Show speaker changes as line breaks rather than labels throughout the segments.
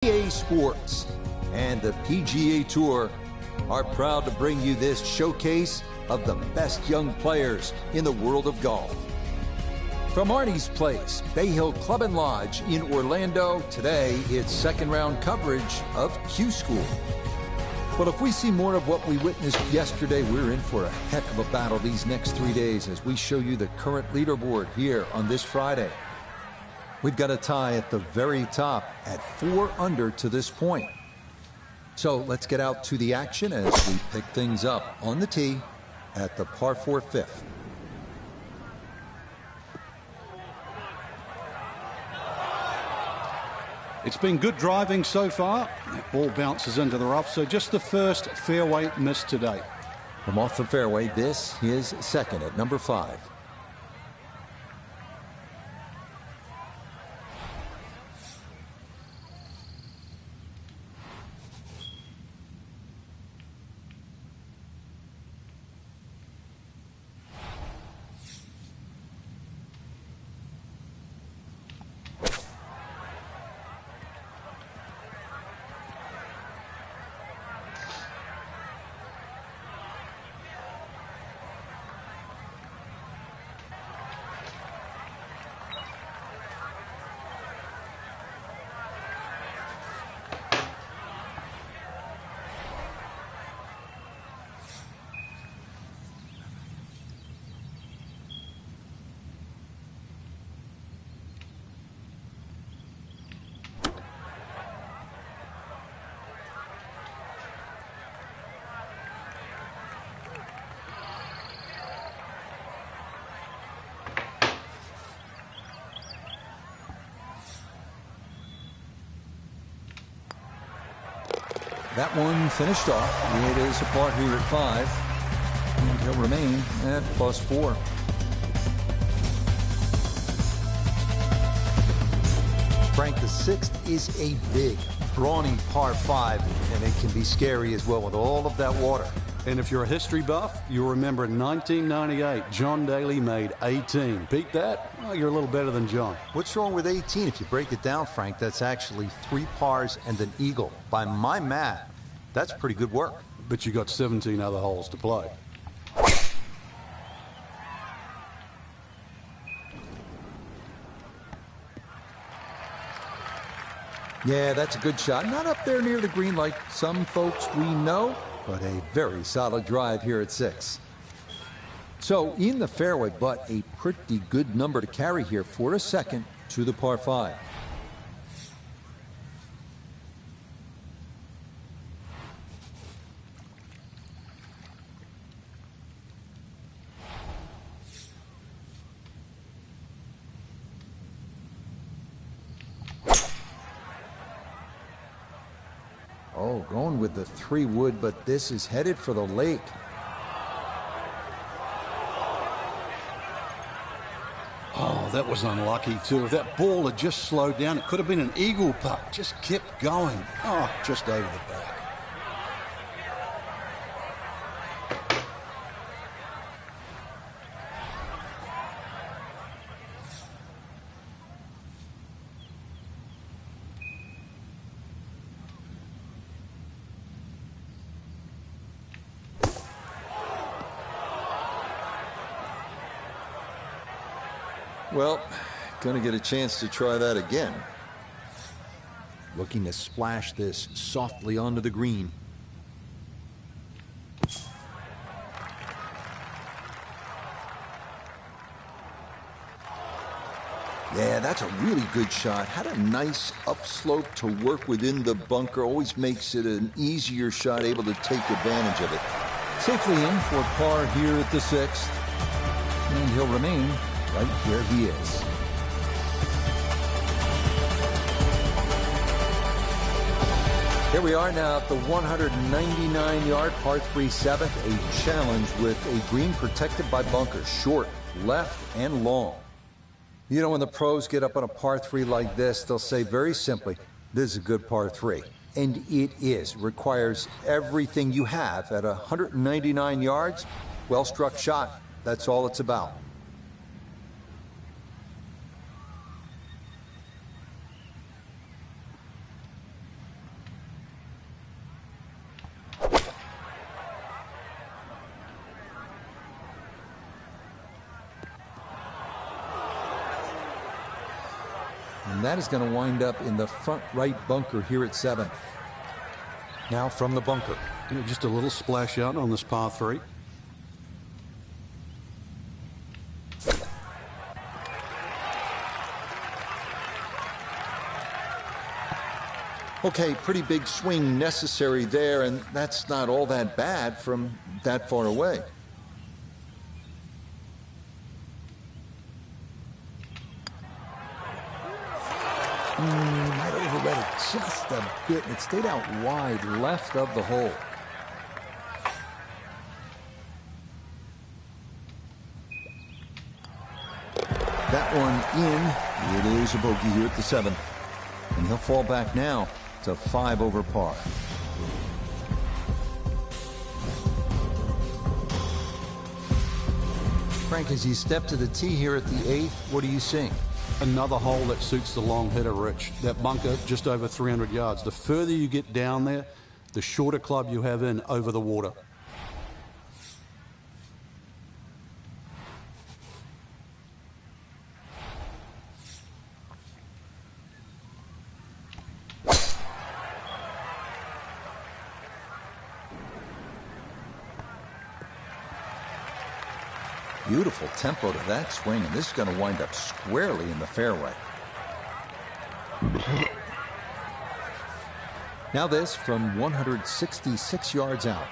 EA Sports and the PGA Tour are proud to bring you this showcase of the best young players in the world of golf. From Arnie's Place, Bay Hill Club and Lodge in Orlando, today it's second round coverage of Q School. But if we see more of what we witnessed yesterday, we're in for a heck of a battle these next 3 days as we show you the current leaderboard here on this Friday. We've got a tie at the very top at 4 under to this point. So let's get out to the action as we pick things up on the tee at the par 4 fifth.
It's been good driving so far. That ball bounces into the rough, so just the first fairway miss today.
From off the fairway, this is second at number 5. That one finished off. It is a par here at 5. And he'll remain at +4. Frank, the 6th is a big, brawny par 5, and it can be scary as well with all of that water.
And if you're a history buff, you'll remember in 1998, John Daly made 18. Beat that? Well, you're a little better than John.
What's wrong with 18? If you break it down, Frank, that's actually 3 pars and an eagle. By my math, that's pretty good work.
But you got 17 other holes to play.
Yeah, that's a good shot. Not up there near the green like some folks we know, but a very solid drive here at 6. So in the fairway, but a pretty good number to carry here for a second to the par 5. Oh, going with the 3 wood, but this is headed for the lake.
Oh, that was unlucky, too. If that ball had just slowed down, it could have been an eagle putt. Just kept going. Oh, just over the back.
Well, gonna get a chance to try that again. Looking to splash this softly onto the green. Yeah, that's a really good shot. Had a nice upslope to work within the bunker. Always makes it an easier shot, able to take advantage of it. Safely in for par here at the 6th. And he'll remain right where he is. Here we are now at the 199-yard par 3 7th, a challenge with a green protected by bunkers, short, left, and long. You know, when the pros get up on a par 3 like this, they'll say very simply, this is a good par 3. And it is. It requires everything you have at 199 yards. Well-struck shot. That's all it's about. and that is going to wind up in the front right bunker here at 7.
Now from the bunker. Just a little splash out on this par 3.
Okay, pretty big swing necessary there, and that's not all that bad from that far away. Might overread it just a bit. It stayed out wide left of the hole. That one in. It is a bogey here at the 7. And he'll fall back now to 5 over par. Frank, as you step to the tee here at the 8th, what are you seeing?
Another hole that suits the long hitter, Rich. That bunker just over 300 yards. The further you get down there, the shorter club you have in over the water.
Beautiful tempo to that swing, and this is going to wind up squarely in the fairway. Now this from 166 yards out.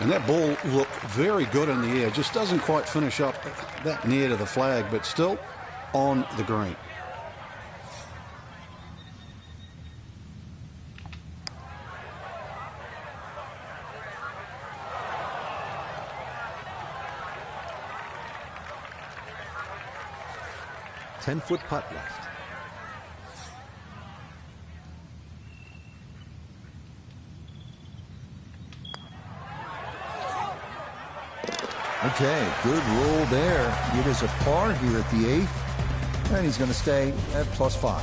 And that ball looked very good in the air. Just doesn't quite finish up that near to the flag, but still on the green.
Ten-foot putt left. Okay, good roll there. It is a par here at the 8th, and he's going to stay at +5.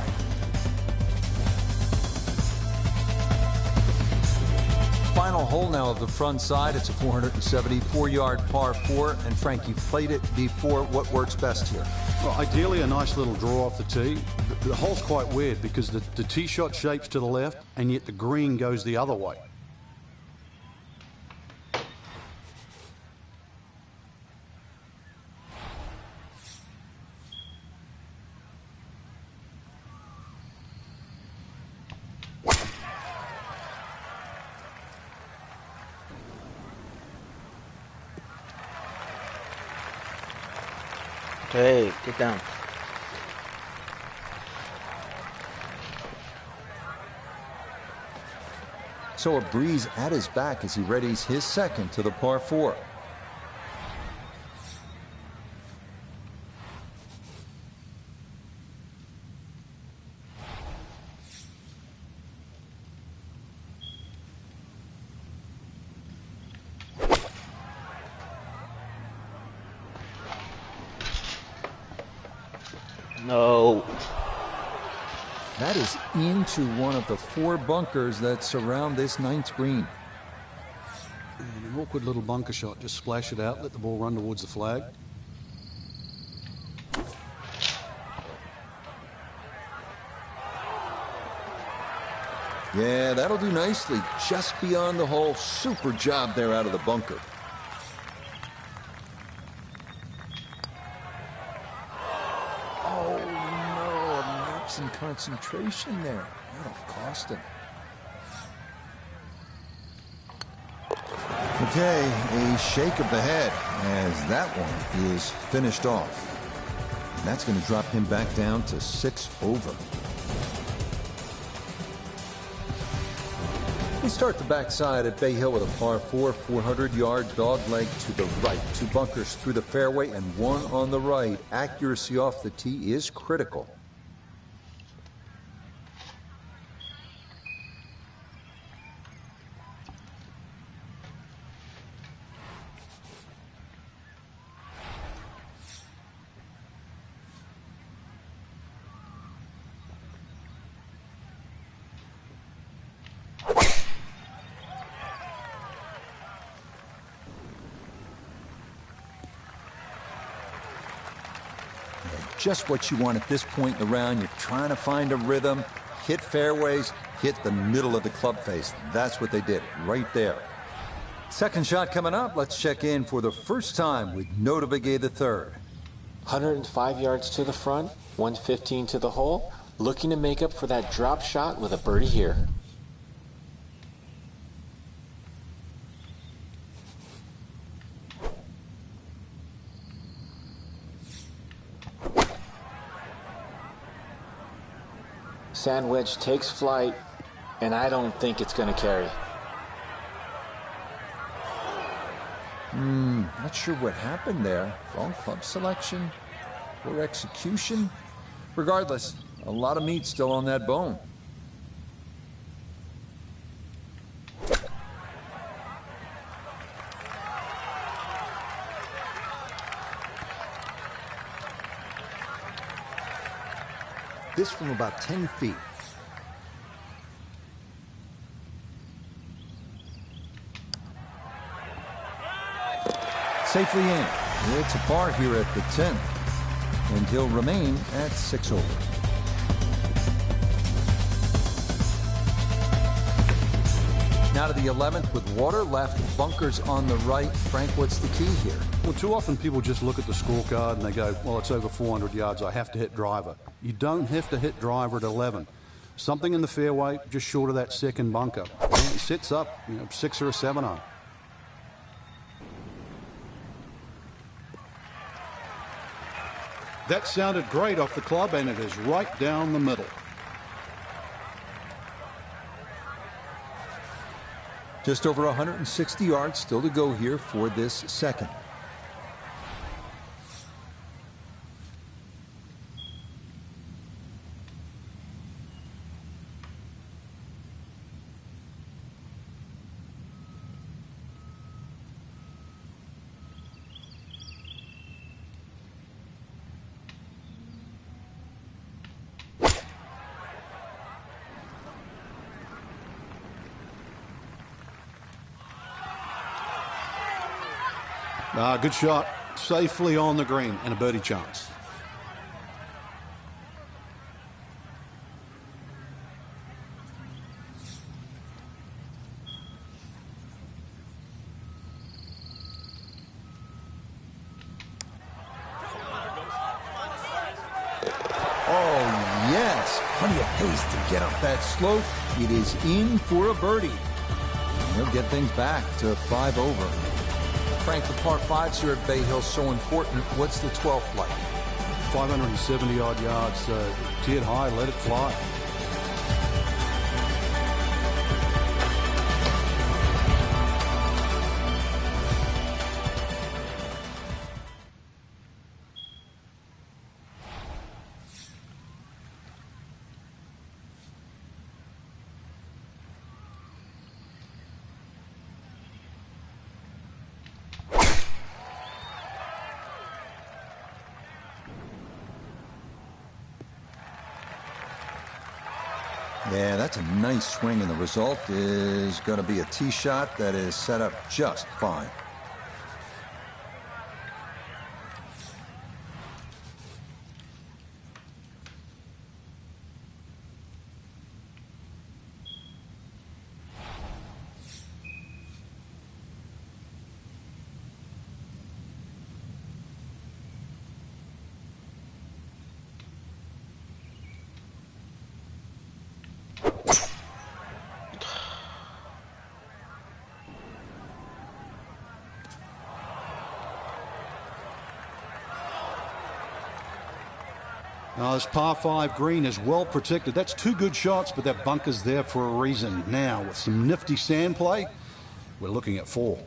Final hole now of the front side. It's a 474-yard par 4, and Frank, you've played it before. What works best here?
Well, ideally a nice little draw off the tee. The hole's quite weird because the tee shot shapes to the left, and yet the green goes the other way.
Hey, get down.
So a breeze at his back as he readies his second to the par 4.
No.
That is into one of the 4 bunkers that surround this 9th green.
And an awkward little bunker shot. Just splash it out, let the ball run towards the flag.
Yeah, that'll do nicely. Just beyond the hole. Super job there out of the bunker. In concentration there. That'll cost him. Okay, a shake of the head as that one is finished off. And that's going to drop him back down to 6 over. We start the backside at Bay Hill with a par 4, 400-yard dog leg to the right. 2 bunkers through the fairway and 1 on the right. Accuracy off the tee is critical. just what you want at this point in the round. You're trying to find a rhythm, hit fairways, hit the middle of the club face. That's what they did right there. Second shot coming up. Let's check in for the first time with Notah Begay III.
105 yards to the front, 115 to the hole. Looking to make up for that drop shot with a birdie here. Sand wedge takes flight, and I don't think it's going to carry.
Not sure what happened there. Wrong club selection or execution. Regardless, a lot of meat still on that bone. This from about 10 feet. Safely in. It's a par here at the 10th, and he'll remain at 6 over. Now to the 11th with water left, bunkers on the right. Frank, what's the key here?
Well, too often people just look at the scorecard and they go, well, it's over 400 yards, I have to hit driver. You don't have to hit driver at 11. Something in the fairway just short of that second bunker. And it sits up, 6 or a 7 on. That sounded great off the club, and it is right down the middle.
Just over 160 yards still to go here for this second.
Good shot. Safely on the green and a birdie chance.
Oh, yes. Plenty of pace to get up that slope. It is in for a birdie. And he'll get things back to 5 over. Frank, the par 5s here at Bay Hill so important. What's the 12th like?
570 odd yards. Tee it high, let it fly.
Yeah, that's a nice swing, and the result is going to be a tee shot that is set up just fine.
Now, this par 5 green is well protected. That's 2 good shots, but that bunker's there for a reason. Now, with some nifty sand play, we're looking at 4.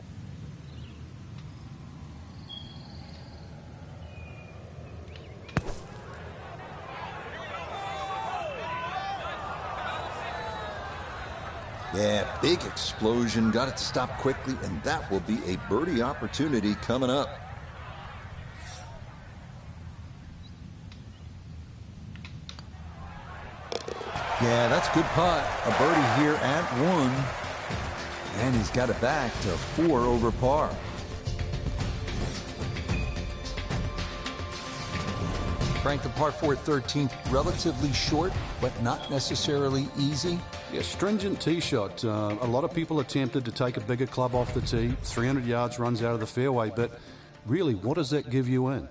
Yeah, big explosion. Got it to stop quickly, and that will be a birdie opportunity coming up. Yeah, that's a good putt. A birdie here at 1. And he's got it back to 4 over par. Frank, the par 4 13th, relatively short, but not necessarily easy.
Yeah, stringent tee shot. A lot of people are tempted to take a bigger club off the tee. 300 yards runs out of the fairway, but really, what does that give you in?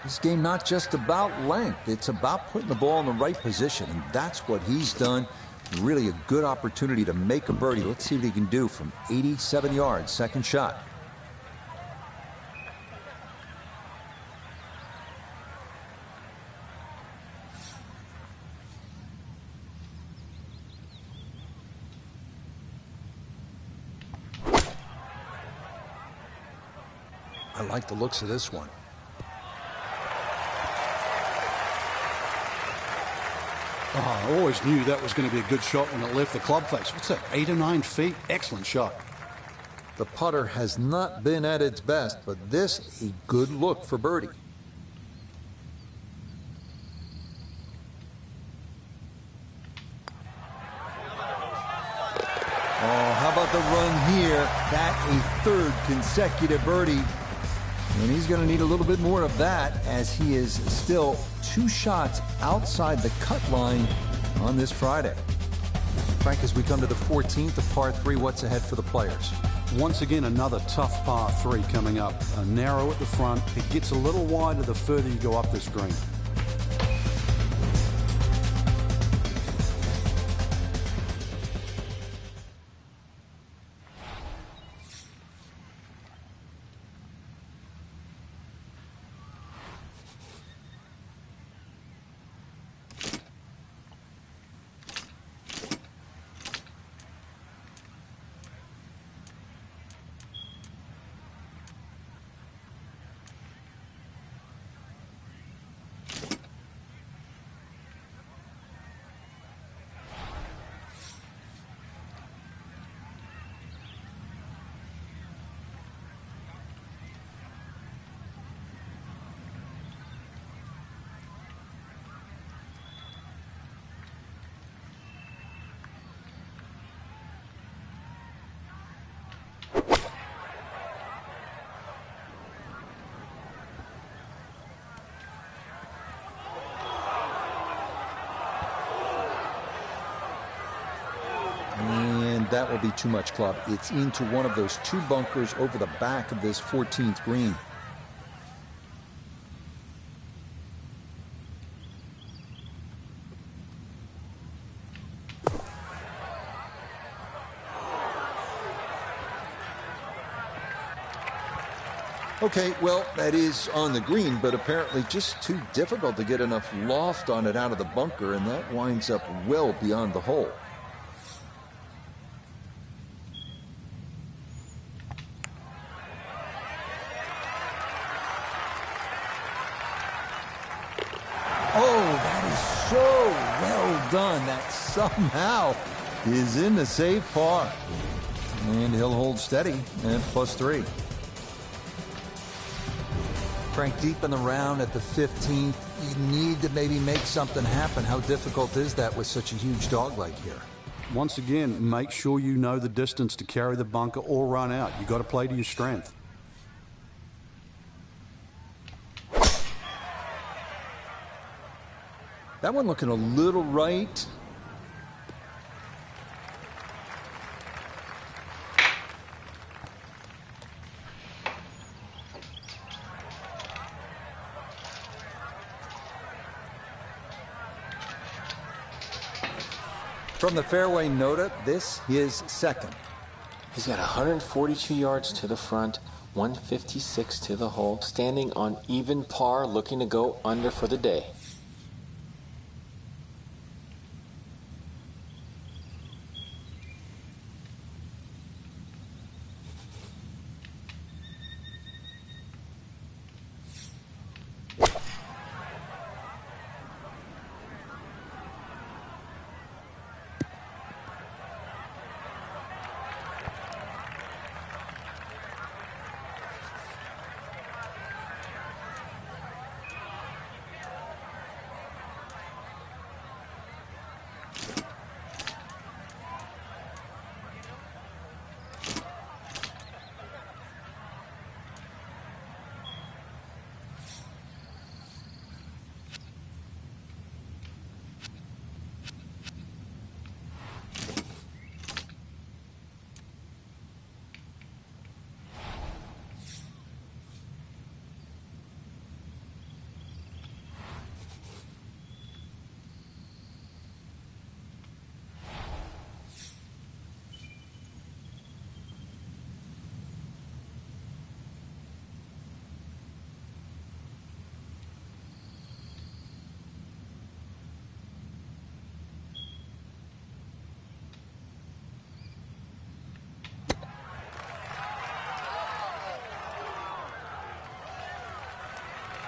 This game not just about length, it's about putting the ball in the right position, and that's what he's done. Really a good opportunity to make a birdie. Let's see what he can do from 87 yards, second shot. I like the looks of this one.
Oh, I always knew that was going to be a good shot when it left the club face. What's that, 8 or 9 feet? Excellent shot.
The putter has not been at its best, but this a good look for birdie. Oh, how about the run here? That a third consecutive birdie. And he's going to need a little bit more of that as he is still 2 shots outside the cut line on this Friday. Frank, as we come to the 14th of par 3, what's ahead for the players?
Once again, another tough par 3 coming up. Narrow at the front. It gets a little wider the further you go up this green.
And that will be too much, club. It's into one of those 2 bunkers over the back of this 14th green. Okay, well, that is on the green, but apparently just too difficult to get enough loft on it out of the bunker, and that winds up well beyond the hole. Oh, that is so well done. That somehow is in the save par. And he'll hold steady at +3. Frank, deep in the round at the 15th, you need to maybe make something happen. How difficult is that with such a huge dog leg here?
Once again, make sure you know the distance to carry the bunker or run out. You've got to play to your strength.
That one looking a little right. From the fairway nota, this is second.
He's got 142 yards to the front, 156 to the hole, standing on even par, looking to go under for the day.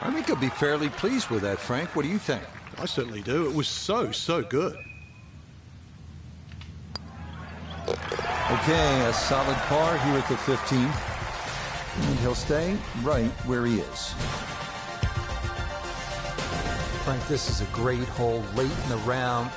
I think he'll be fairly pleased with that, Frank. What do you think?
I certainly do. It was so good.
Okay, a solid par here at the 15. And he'll stay right where he is.
Frank, this is a great hole late in the round.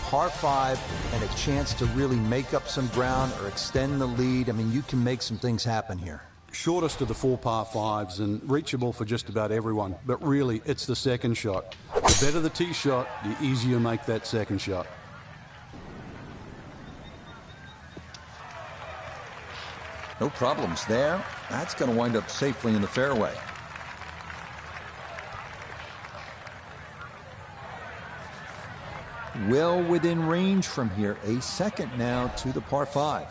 Par 5 and a chance to really make up some ground or extend the lead. I mean, you can make some things happen here.
Shortest of the 4 par 5s and reachable for just about everyone. But really, it's the second shot. The better the tee shot, the easier you make that second shot.
No problems there. That's going to wind up safely in the fairway. Well within range from here. A second now to the par 5.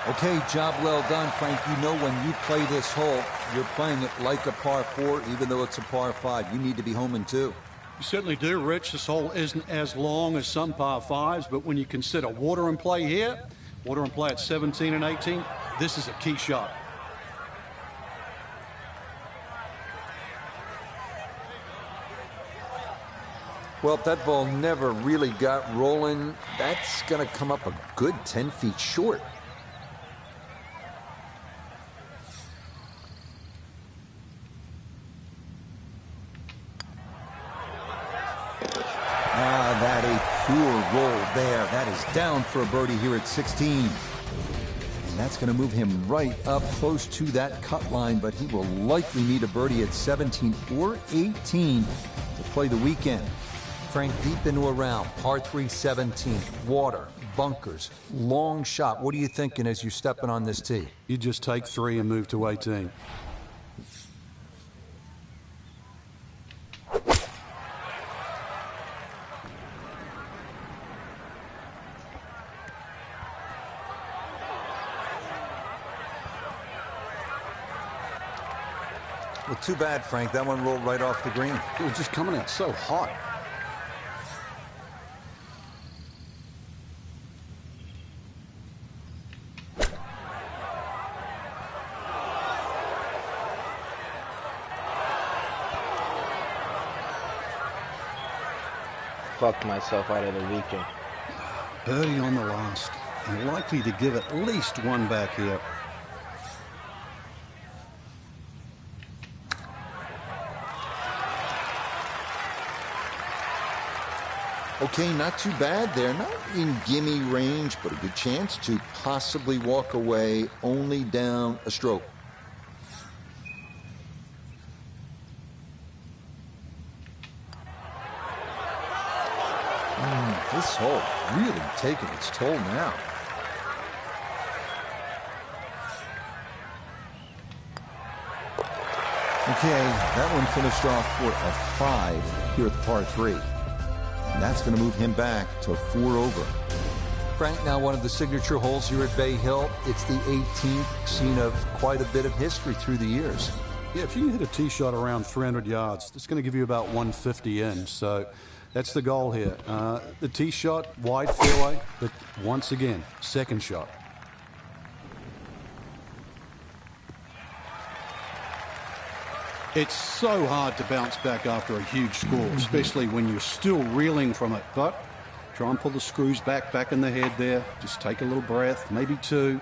Okay, job well done, Frank. You know when you play this hole, you're playing it like a par 4, even though it's a par 5. You need to be home in 2.
You certainly do, Rich. This hole isn't as long as some par 5s, but when you consider water in play here, water in play at 17 and 18, this is a key shot.
Well, if that ball never really got rolling, that's going to come up a good 10 feet short. That a poor roll there. That is down for a birdie here at 16. And that's going to move him right up close to that cut line, but he will likely need a birdie at 17 or 18 to play the weekend.
Frank, deep into a round, par 3, 17, water, bunkers, long shot. What are you thinking as you're stepping on this tee?
You just take 3 and move to 18.
Well, too bad, Frank. That one rolled right off the green.
It was just coming out so hot.
Fucked myself out of the weekend.
Birdie on the last. And likely to give at least one back here.
Okay, not too bad there. Not in gimme range, but a good chance to possibly walk away only down a stroke. This hole really taking its toll now. Okay, that one finished off for a 5 here at the par 3. And that's going to move him back to 4 over.
Frank, now one of the signature holes here at Bay Hill. It's the 18th, seen of quite a bit of history through the years.
Yeah, if you can hit a tee shot around 300 yards, it's going to give you about 150 in. So that's the goal here. The tee shot, wide fairway, but once again, second shot. It's so hard to bounce back after a huge score, especially when you're still reeling from it. But try and pull the screws back in the head there. Just take a little breath, maybe 2.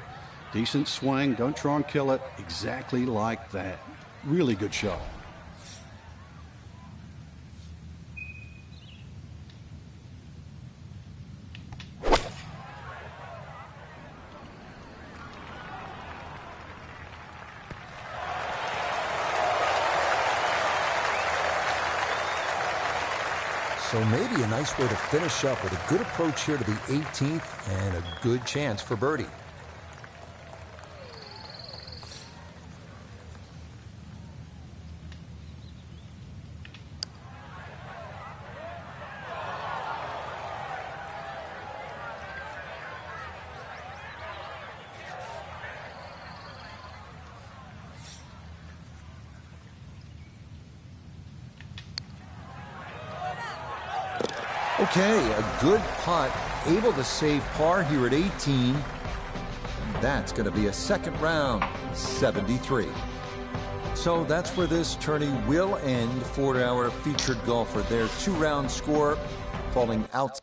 Decent swing. Don't try and kill it. Exactly like that. Really good shot.
So maybe a nice way to finish up with a good approach here to the 18th and a good chance for birdie.
Okay, a good putt, able to save par here at 18. And that's going to be a second round, 73. So that's where this tourney will end for our featured golfer. Their 2-round score falling out.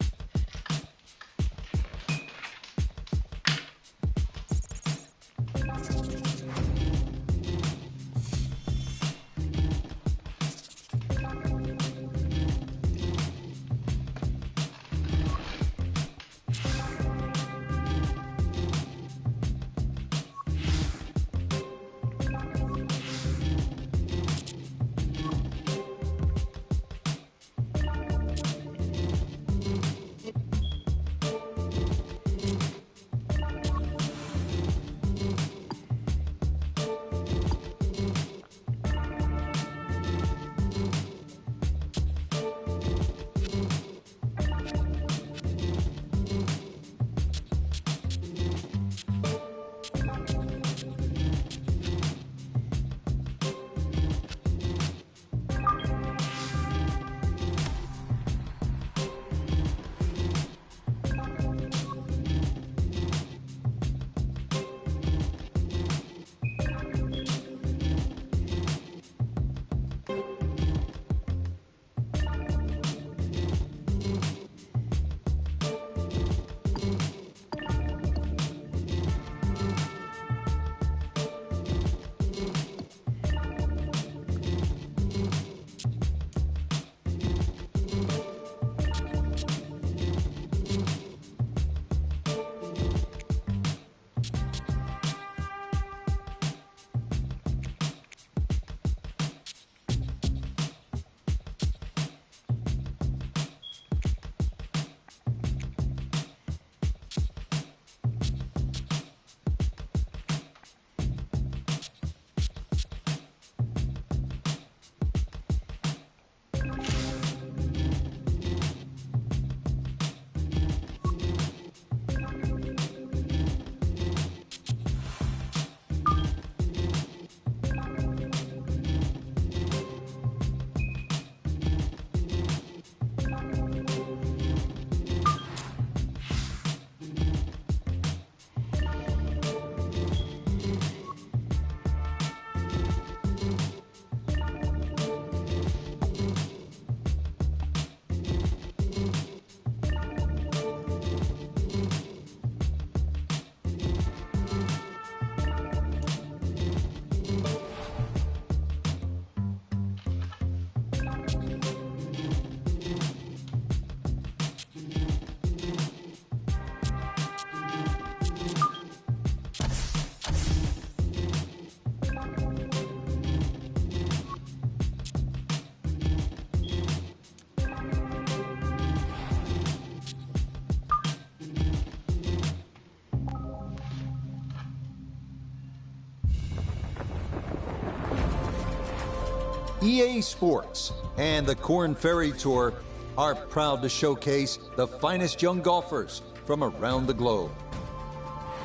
EA Sports and the Korn Ferry Tour are proud to showcase the finest young golfers from around the globe.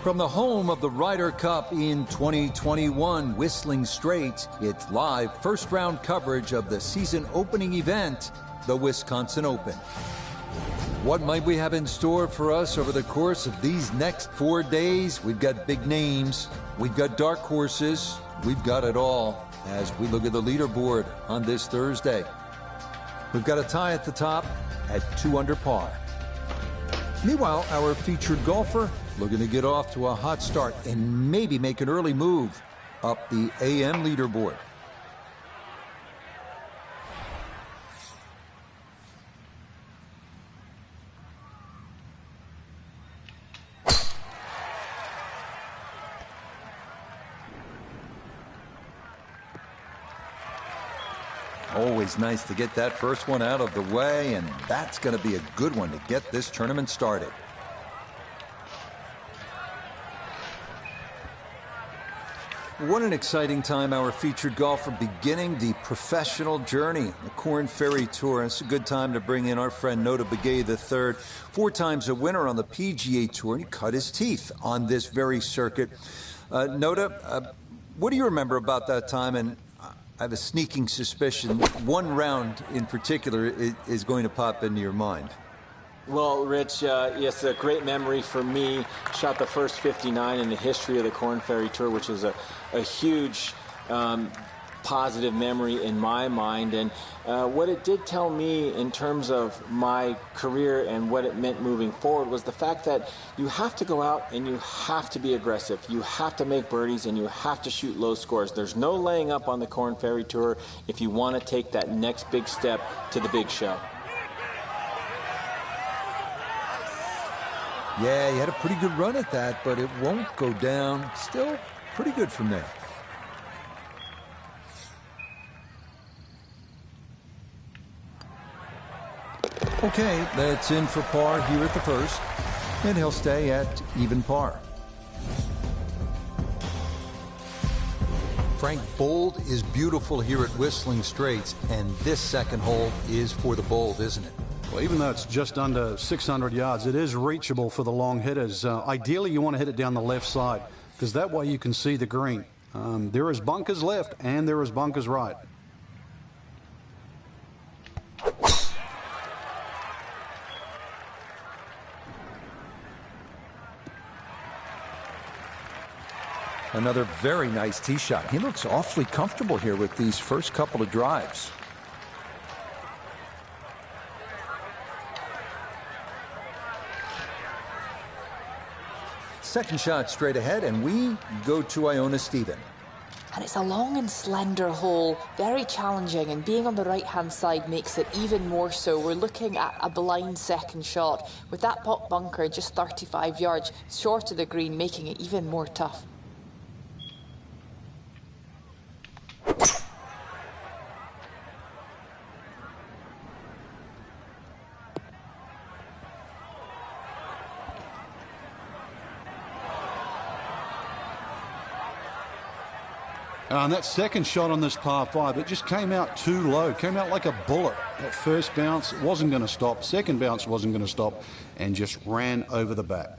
From the home of the Ryder Cup in 2021, Whistling Straits, it's live first-round coverage of the season opening event, the Wisconsin Open. What might we have in store for us over the course of these next 4 days? We've got big names, we've got dark horses, we've got it all as we look at the leaderboard on this Thursday. We've got a tie at the top at 2 under par. Meanwhile, our featured golfer looking to get off to a hot start and maybe make an early move up the AM leaderboard. Always nice to get that first one out of the way, and that's going to be a good one to get this tournament started. What an exciting time, our featured golfer beginning the professional journey, the Korn Ferry Tour. It's a good time to bring in our friend Notah Begay III, 4 times a winner on the PGA Tour, and he cut his teeth on this very circuit. Notah, what do you remember about that time? And I have a sneaking suspicion one round in particular is going to pop into your mind.
Well, Rich, it's a great memory for me. Shot the first 59 in the history of the Korn Ferry Tour, which is a huge positive memory in my mind. And what it did tell me in terms of my career and what it meant moving forward was the fact that you have to go out and you have to be aggressive. You have to make birdies and you have to shoot low scores. There's no laying up on the Korn Ferry Tour if you want to take that next big step to the big show.
Yeah, he had a pretty good run at that, but it won't go down. Still pretty good from there. Okay, that's in for par here at the first, and he'll stay at even par.
Frank, bold is beautiful here at Whistling Straits, and this second hole is for the bold, isn't it?
Well, even though it's just under 600 yards, it is reachable for the long hitters. Ideally, you want to hit it down the left side, because that way you can see the green. There is bunkers left, and there is bunkers right.
Another very nice tee shot. He looks awfully comfortable here with these first couple of drives. Second shot straight ahead, and we go to Iona Stephen.
And it's a long and slender hole, very challenging, and being on the right-hand side makes it even more so. We're looking at a blind second shot, with that pot bunker just 35 yards short of the green, making it even more tough.
And that second shot on this par 5, it just came out too low, came out like a bullet. That first bounce wasn't going to stop, second bounce wasn't going to stop, and just ran over the bat.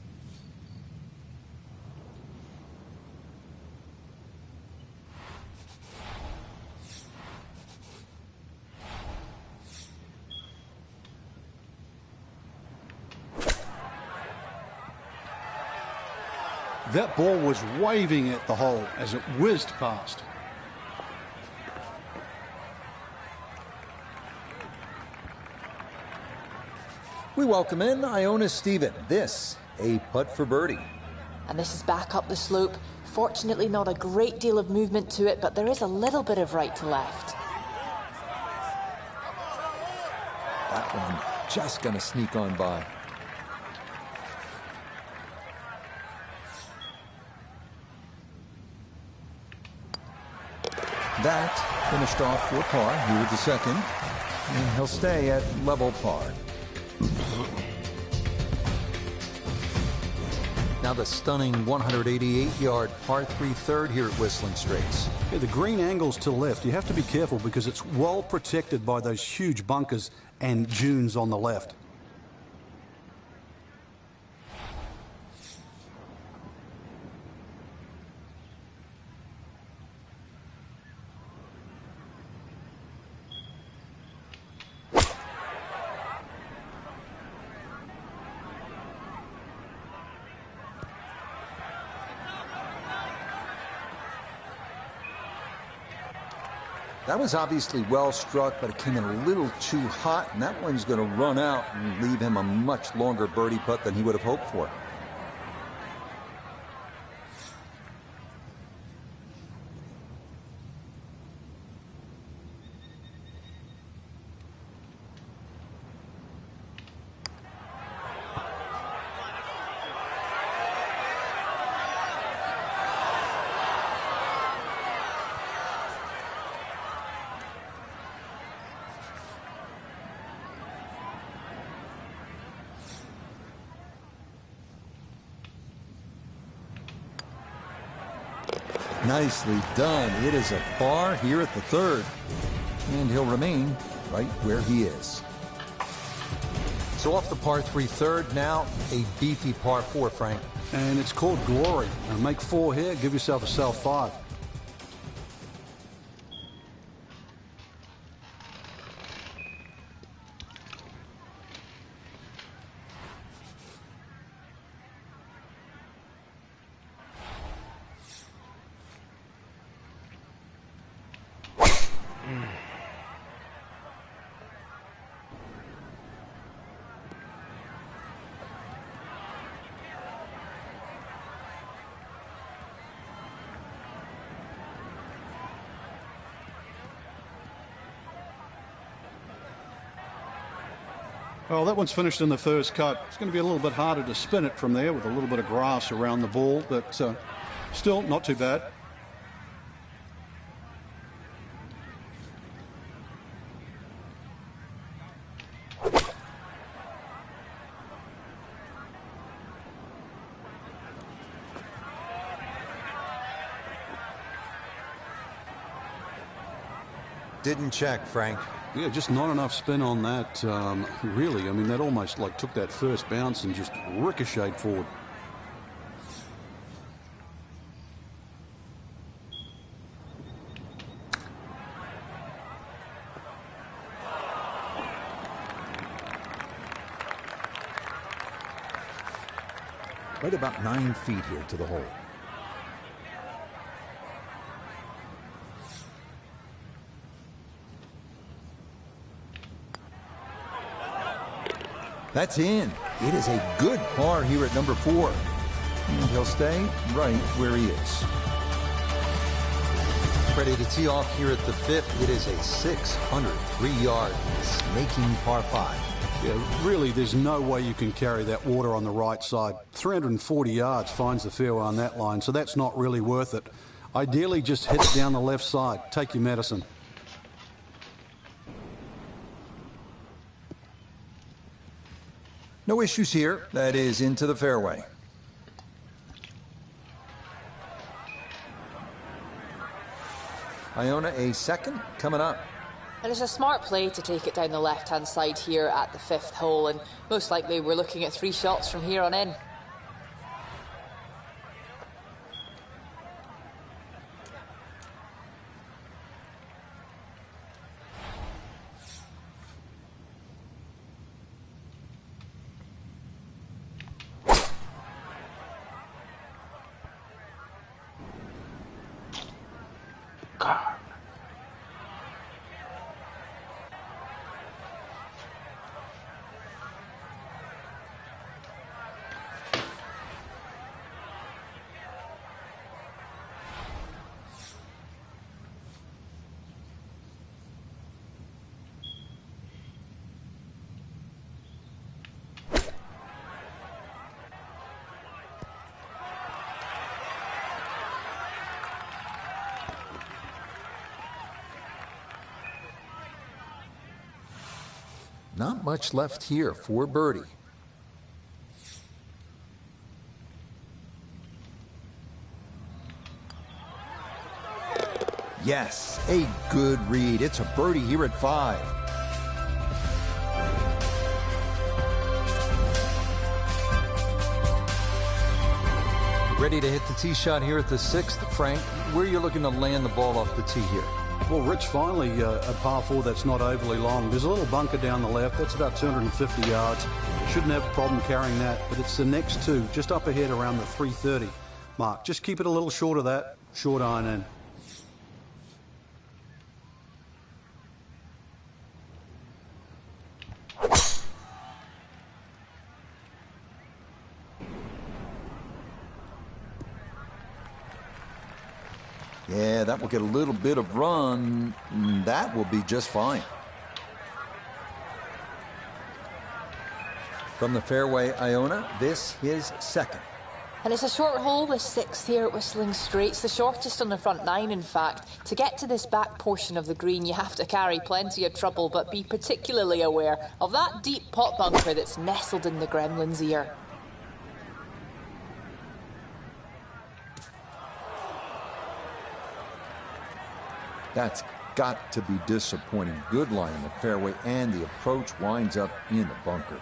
That ball was waving at the hole as it whizzed past.
We welcome in Iona Stephen. This, a putt for birdie.
And this is back up the slope. Fortunately, not a great deal of movement to it, but there is a little bit of right to left.
That one just going to sneak on by. That finished off for par here with the second, and he'll stay at level par.
Now the stunning 188-yard par 3 third here at Whistling Straits.
Yeah, the green angle's to the left. You have to be careful because it's well protected by those huge bunkers and dunes on the left.
That was obviously well struck, but it came in a little too hot, and that one's going to run out and leave him a much longer birdie putt than he would have hoped for. Nicely done. It is a par here at the third, and he'll remain right where he is.
So off the par 3 third, now a beefy par 4, Frank.
And it's called glory. Now make 4 here, give yourself a self 5. Well, that one's finished in the first cut. It's going to be a little bit harder to spin it from there with a little bit of grass around the ball, but still not too bad.
Didn't check, Frank.
Yeah, just not enough spin on that, really. I mean, that almost like took that first bounce and just ricocheted forward.
Right about 9 feet here to the hole. That's in. It is a good par here at number 4. And he'll stay right where he is. Ready to tee off here at the 5th. It is a 603-yard snaking par 5.
Yeah, really, there's no way you can carry that water on the right side. 340 yards finds the fairway on that line, so that's not really worth it. Ideally, just hit it down the left side. Take your medicine.
No issues here. That is into the fairway. Iona, a second coming up.
And it's a smart play to take it down the left-hand side here at the 5th hole, and most likely we're looking at 3 shots from here on in.
Not much left here for birdie. Yes, a good read. It's a birdie here at 5. Ready to hit the tee shot here at the 6th. Frank, where are you looking to land the ball off the tee here?
Well, Rich, finally a par 4 that's not overly long. There's a little bunker down the left. That's about 250 yards. Shouldn't have a problem carrying that, but it's the next 2, just up ahead around the 330 mark. Just keep it a little short of that. Short iron in.
Yeah, that will get a little bit of run. That will be just fine. From the fairway, Iona, this is second.
And it's a short hole, the 6th here at Whistling Straits, the shortest on the front 9, in fact. To get to this back portion of the green, you have to carry plenty of trouble, but be particularly aware of that deep pot bunker that's nestled in the gremlin's ear.
That's got to be disappointing. Good line in the fairway, and the approach winds up in the bunker.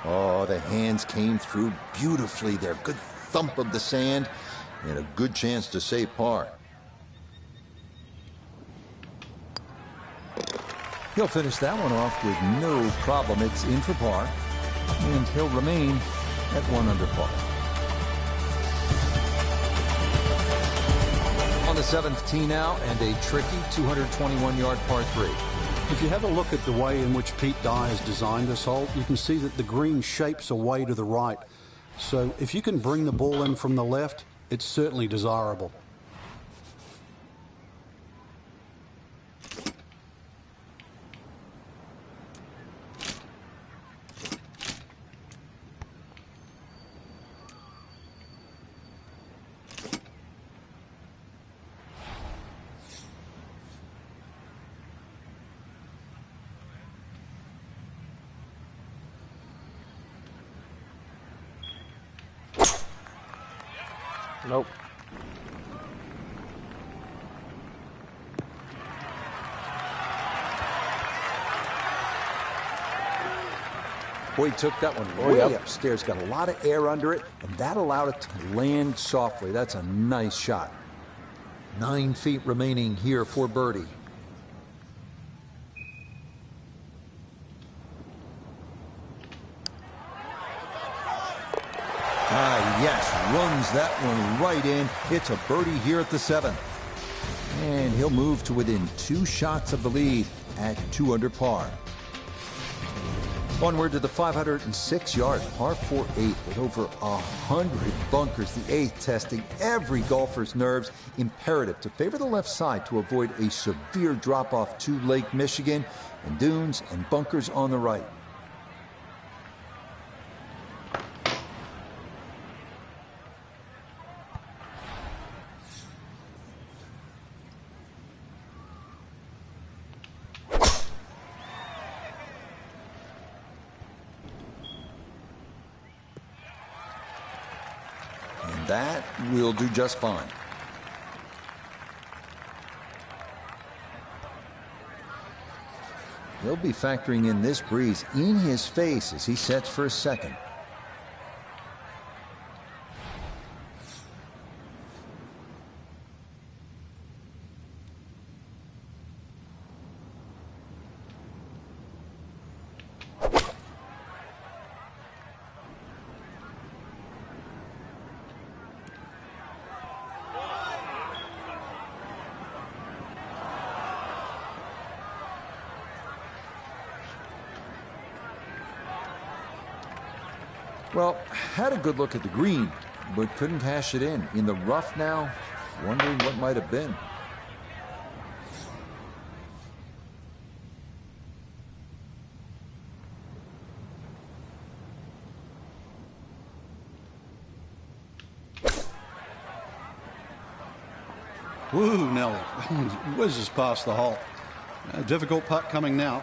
Oh, the hands came through beautifully there. Good thump of the sand and a good chance to save par. He'll finish that one off with no problem. It's in for par, and he'll remain at 1 under par. On the 7th tee now, and a tricky 221-yard par 3.
If you have a look at the way in which Pete Dye has designed this hole, you can see that the green shapes away to the right. So if you can bring the ball in from the left, it's certainly desirable.
Nope.
Boy, he took that one way upstairs, got a lot of air under it, and that allowed it to land softly. That's a nice shot. 9 feet remaining here for birdie. Yes, runs that one right in. It's a birdie here at the 7th. And he'll move to within 2 shots of the lead at 2 under par. Onward to the 506-yard par 4-8 with over 100 bunkers. The 8th testing every golfer's nerves. Imperative to favor the left side to avoid a severe drop-off to Lake Michigan, and dunes and bunkers on the right. That will do just fine. He'll be factoring in this breeze in his face as he sets for a second. Well, had a good look at the green, but couldn't cash it in. In the rough now, wondering what might have been.
Woo, Nelly. Whizzes past the hole. A difficult putt coming now.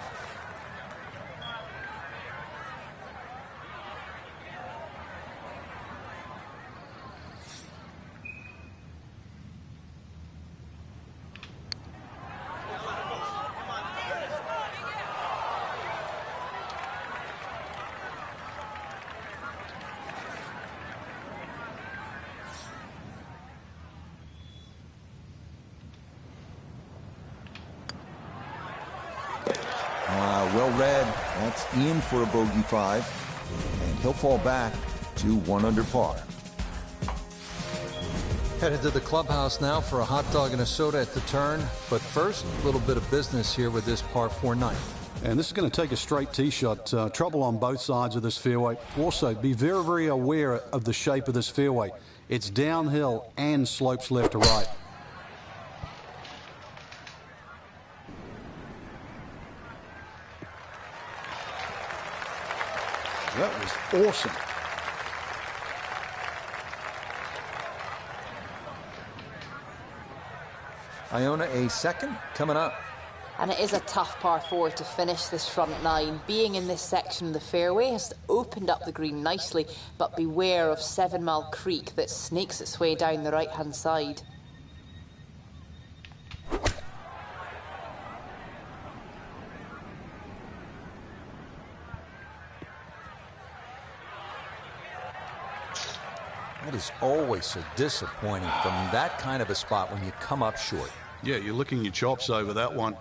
Well read. That's in for a bogey 5. And he'll fall back to 1 under par.
Headed to the clubhouse now for a hot dog and a soda at the turn. But first, a little bit of business here with this par 4 9.
And this is going to take a straight tee shot. Trouble on both sides of this fairway. Also, be very, very aware of the shape of this fairway. It's downhill and slopes left to right. That was awesome.
Iona, a second coming up.
And it is a tough par 4 to finish this front 9. Being in this section of the fairway has opened up the green nicely, but beware of 7 Mile Creek that snakes its way down the right-hand side.
That is always so disappointing from that kind of a spot when you come up short.
Yeah, you're licking your chops over that one.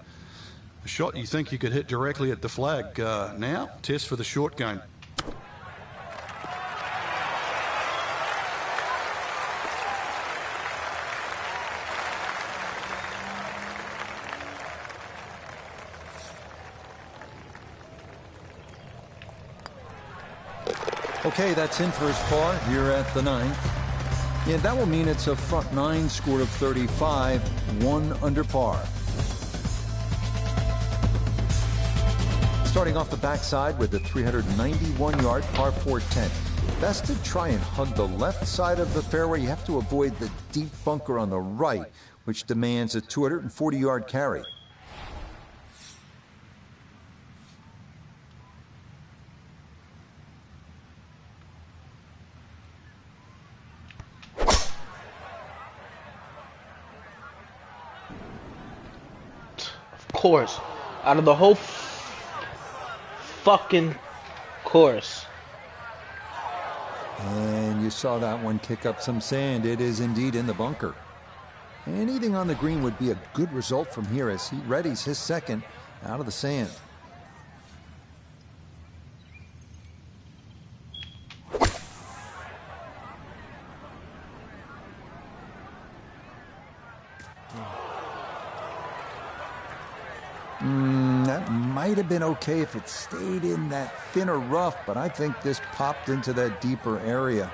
A shot you think you could hit directly at the flag. Now, test for the short game.
Okay, that's in for his par here at the 9th. And that will mean it's a front 9 score of 35, 1 under par. Starting off the backside with a 391-yard par 4-10. Best to try and hug the left side of the fairway. You have to avoid the deep bunker on the right, which demands a 240-yard carry.
Of course. Out of the whole fucking course.
And you saw that one kick up some sand. It is indeed in the bunker. Anything on the green would be a good result from here as he readies his second out of the sand. That might have been okay if it stayed in that thinner rough, but I think this popped into that deeper area.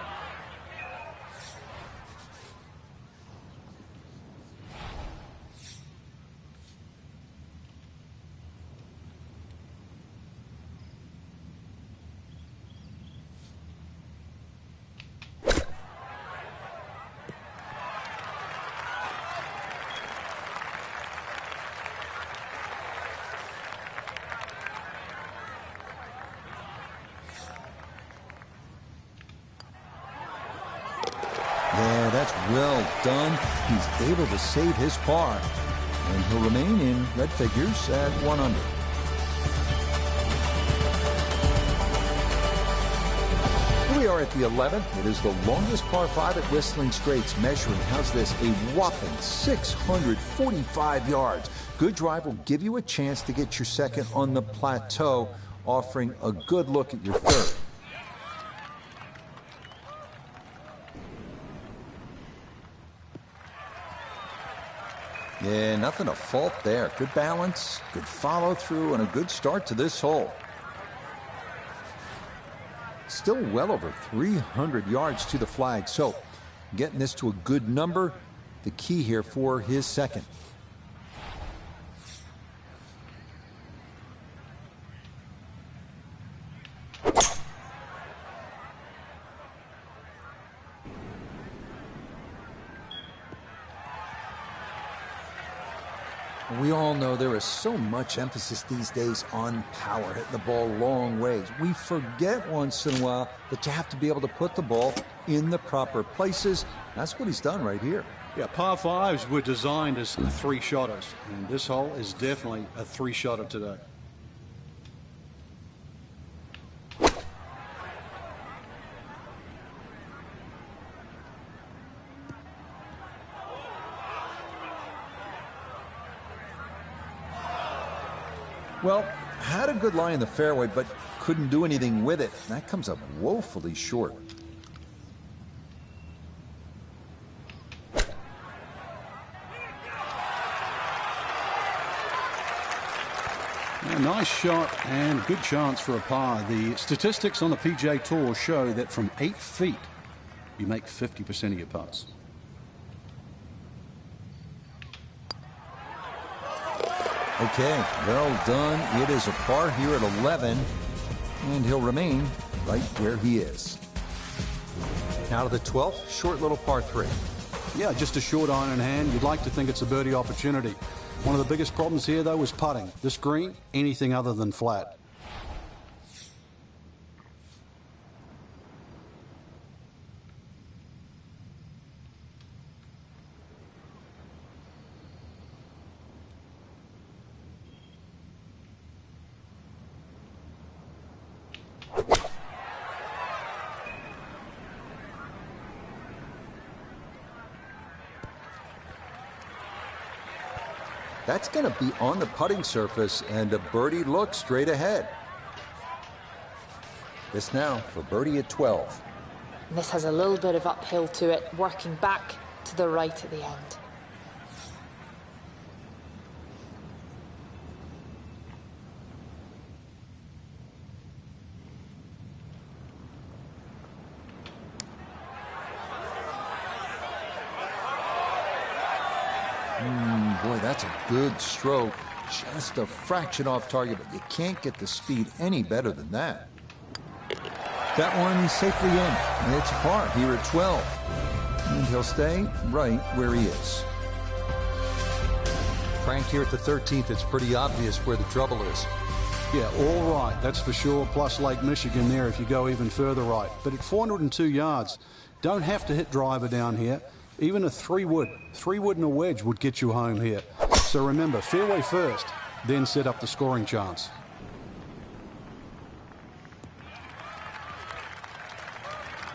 Yeah, that's well done. He's able to save his par, and he'll remain in red figures at 1 under. Here we are at the 11th. It is the longest par 5 at Whistling Straits, measuring, how's this, a whopping 645 yards. Good drive will give you a chance to get your second on the plateau, offering a good look at your third. Yeah, nothing to fault there. Good balance, good follow through, and a good start to this hole. Still well over 300 yards to the flag, so getting this to a good number, the key here for his second. We all know there is so much emphasis these days on power, hitting the ball long ways. We forget once in a while that you have to be able to put the ball in the proper places. That's what he's done right here.
Yeah, par 5s were designed as 3-shotters, and this hole is definitely a 3-shotter today.
Well, had a good lie in the fairway, but couldn't do anything with it. That comes up woefully short.
A nice shot and good chance for a par. The statistics on the PGA Tour show that from 8 feet, you make 50% of your putts.
Okay, well done. It is a par here at 11, and he'll remain right where he is.
Now to the 12th, short little par 3.
Yeah, just a short iron in hand. You'd like to think it's a birdie opportunity. One of the biggest problems here, though, is putting. This green, anything other than flat.
That's going to be on the putting surface, and a birdie look straight ahead. This now for birdie at 12.
And this has a little bit of uphill to it, working back to the right at the end.
that's a good stroke. Just a fraction off target, but you can't get the speed any better than that. That one safely in. It's par here at 12. And he'll stay right where he is.
Frank, here at the 13th, it's pretty obvious where the trouble is.
Yeah, all right, that's for sure, plus Lake Michigan there if you go even further right. But at 402 yards, don't have to hit driver down here. Even a 3-wood and a wedge would get you home here. So remember, fairway first, then set up the scoring chance.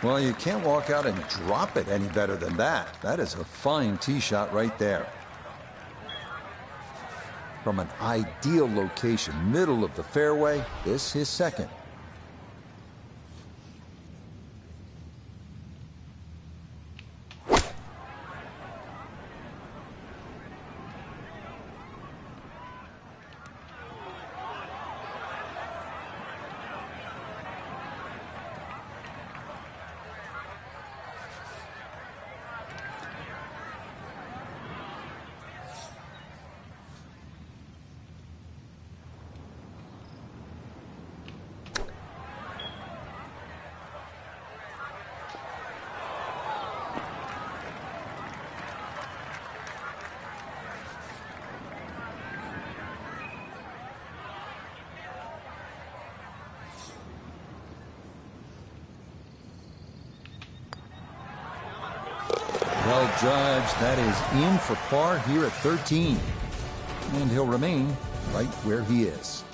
Well, you can't walk out and drop it any better than that. That is a fine tee shot right there. From an ideal location, middle of the fairway, this his second. Well judged. That is in for par here at 13. And he'll remain right where he is.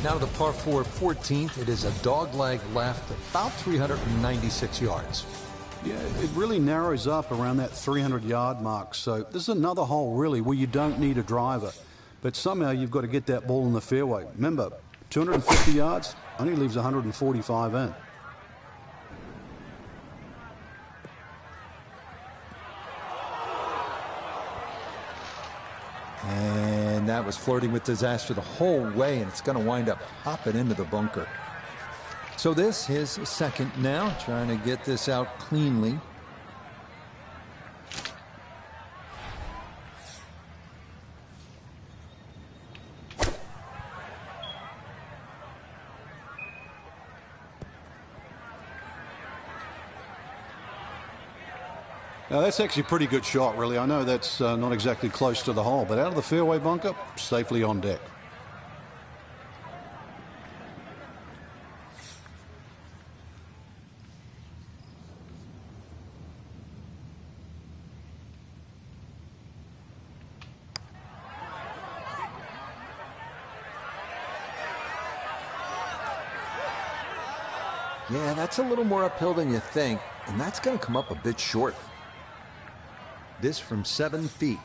Now to the par 4 14th. It is a dogleg left, about 396 yards.
Yeah, it really narrows up around that 300-yard mark. So this is another hole, really, where you don't need a driver. But somehow you've got to get that ball in the fairway. Remember, 250 yards only leaves 145 in.
And that was flirting with disaster the whole way, and it's going to wind up hopping into the bunker. So this his second now, trying to get this out cleanly.
Now, that's actually a pretty good shot, really. I know that's not exactly close to the hole, but out of the fairway bunker, safely on deck.
Yeah, that's a little more uphill than you think, and that's going to come up a bit short. This from 7 feet.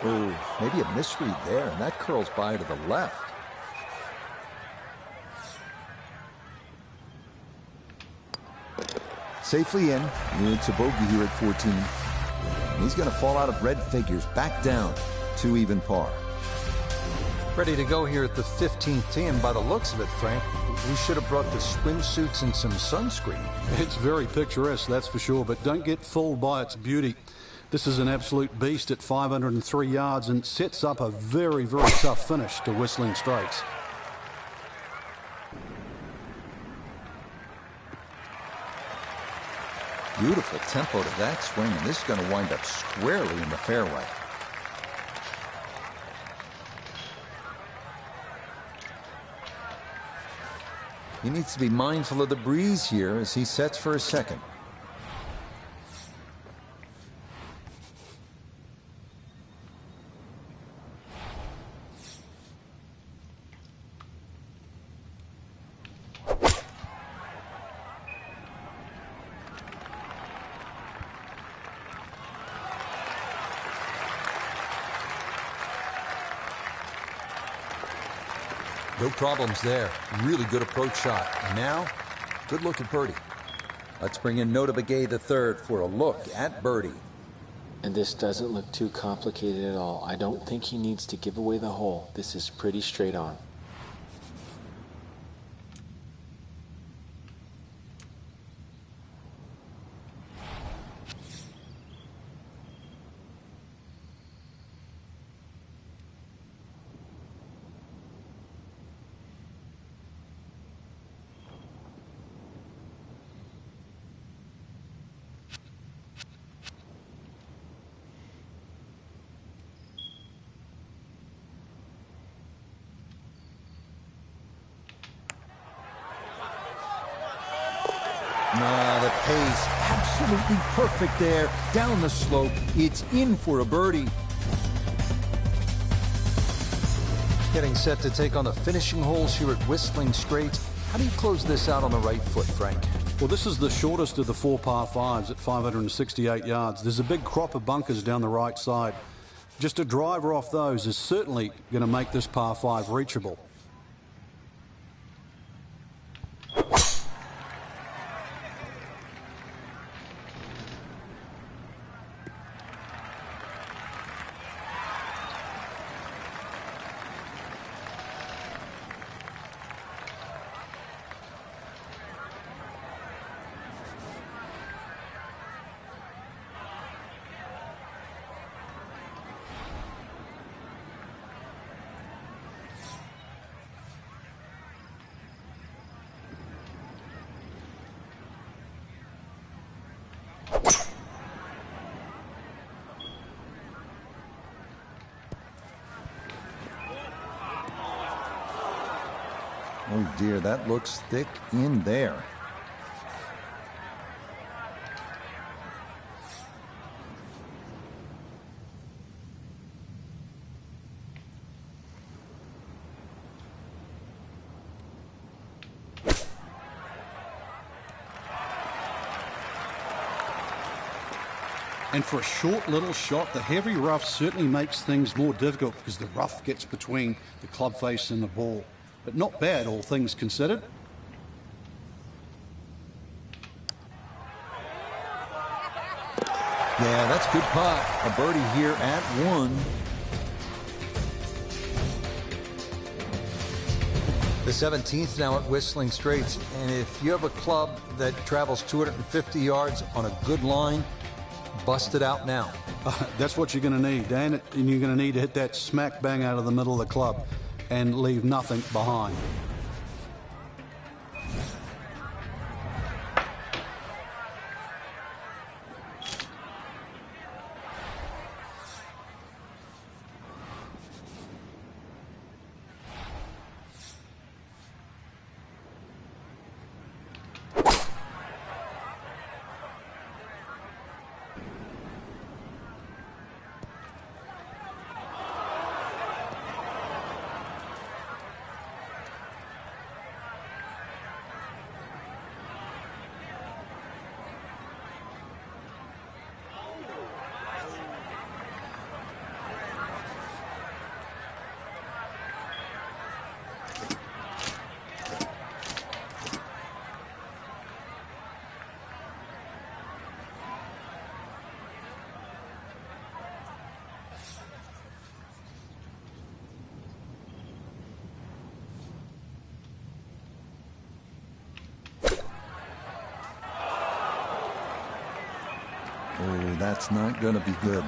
Oh, maybe a misread there, and that curls by to the left. Safely in. It's a bogey here at 14. And he's going to fall out of red figures, back down to even par.
Ready to go here at the 15th tee, and by the looks of it, Frank, we should have brought the swimsuits and some sunscreen.
It's very picturesque, that's for sure, but don't get fooled by its beauty. This is an absolute beast at 503 yards and sets up a very, very tough finish to Whistling Straits.
Beautiful tempo to that swing, and this is going to wind up squarely in the fairway. He needs to be mindful of the breeze here as he sets for his second.
No problems there. Really good approach shot. And now,
Good look at birdie. Let's bring in Notah Begay III for a look at birdie.
And this doesn't look too complicated at all. I don't think he needs to give away the hole. This is pretty straight on.
The pace, absolutely perfect there. Down the slope, it's in for a birdie.
Getting set to take on the finishing holes here at Whistling Straits. How do you close this out on the right foot, Frank?
Well, this is the shortest of the 4 par 5s at 568 yards. There's a big crop of bunkers down the right side. Just a driver off those is certainly going to make this par 5 reachable.
Oh dear, that looks thick in there.
And for a short little shot, the heavy rough certainly makes things more difficult because the rough gets between the club face and the ball. But not bad, all things considered.
Yeah, that's good putt. A birdie here at 1.
The 17th now at Whistling Straits. And if you have a club that travels 250 yards on a good line, bust it out now.
That's what you're going to need, Dan. And you're going to need to hit that smack bang out of the middle of the club and leave nothing behind.
Oh, that's not going to be good.